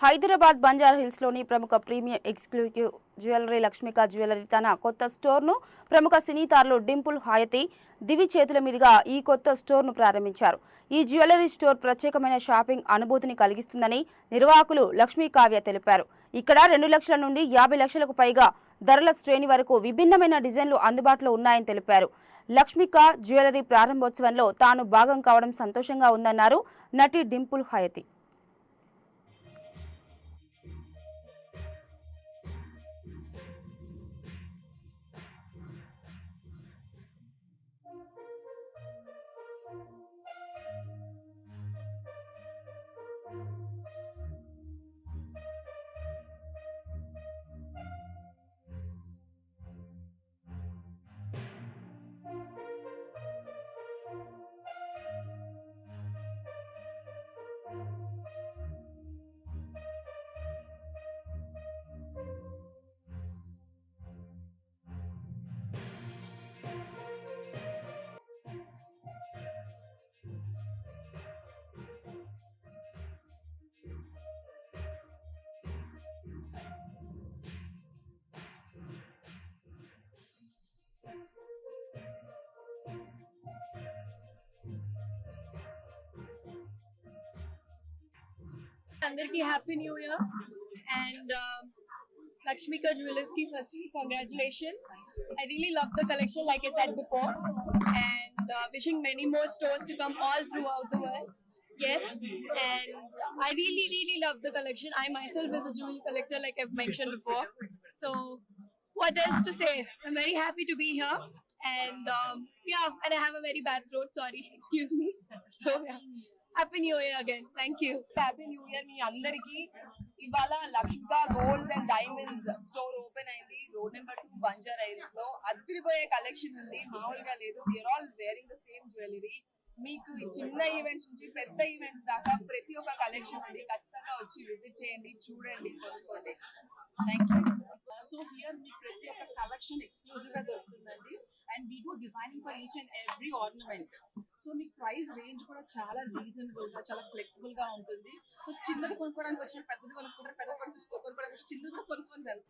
Hyderabad Banjara hills లోని ప్రముఖ premium exclusive jewellery Lakshmika jewellery తన కొత్త స్టోర్ను ప్రముఖ సినీ తారలు డింపుల్ హాయతి దివి చేతుల మీదుగా ఈ కొత్త స్టోర్ను ప్రారంభించారు. ఈ జ్యువెలరీ స్టోర్ ప్రత్యేకమైన షాపింగ్ అనుభూతిని కలిగిస్తుందని నిర్వాహకులు లక్ష్మీ కావ్య తెలిపారు. ఇక్కడ 2 లక్షల నుండి 50 లక్షలకు పైగా ధరల శ్రేణి వరకు విభిన్నమైన డిజైన్లు అందుబాటులో ఉన్నాయని తెలిపారు. లక్ష్మిక జ్యువెలరీ ప్రారంభోత్సవంలో తాను భాగం కావడం సంతోషంగా ఉందన్నారు నటి డింపుల్ హాయతి. అందరికి happy new year and Lakshmika Jewelers ki firstly congratulations. I really love the collection like I said before and wishing many more stores to come all throughout the world. Yes, and I really love the collection. I myself is a jewel collector like I've mentioned before. So what else to say? I'm very happy to be here and yeah, and I have a very bad throat, sorry. Excuse me. So yeah. Happy new year again thank you. Happy new year మీ అందరికి. ఇవాళ Lakshmika golds and diamonds store open అయింది road number 2 Banjara Hills లో. అదిరిపోయే collection ఉంది, మామూలుగా లేదు. We are all wearing the same jewellery. మీకు చిన్న ఈవెంట్స్ నుంచి పెద్ద ఈవెంట్స్ దాకా ప్రతి ఒక్క కలెక్షన్ ఉంది. ఖచ్చితంగా వచ్చి విజిట్ చేయండి, చూడండి, కొనుక్కోండి. Thank you. సో హియర్ మీకు ప్రతి ఒక్క కలెక్షన్ ఎక్స్క్లూజివ్ గా దొరుకుతుందండి and we do designing for each and every ornament. So మీకు ప్రైస్ రేంజ్ కూడా చాలా రీజనబుల్ గా, చాలా ఫ్లెక్సిబుల్ గా ఉంటుంది. సో చిన్నది కొనుక్కోవడానికి వచ్చిన పెద్దది కొనుక్కుంటారు, పెద్దది కొనుక్కోవడానికి చిన్నది కూడా కొనుక్కొని వెళ్తారు.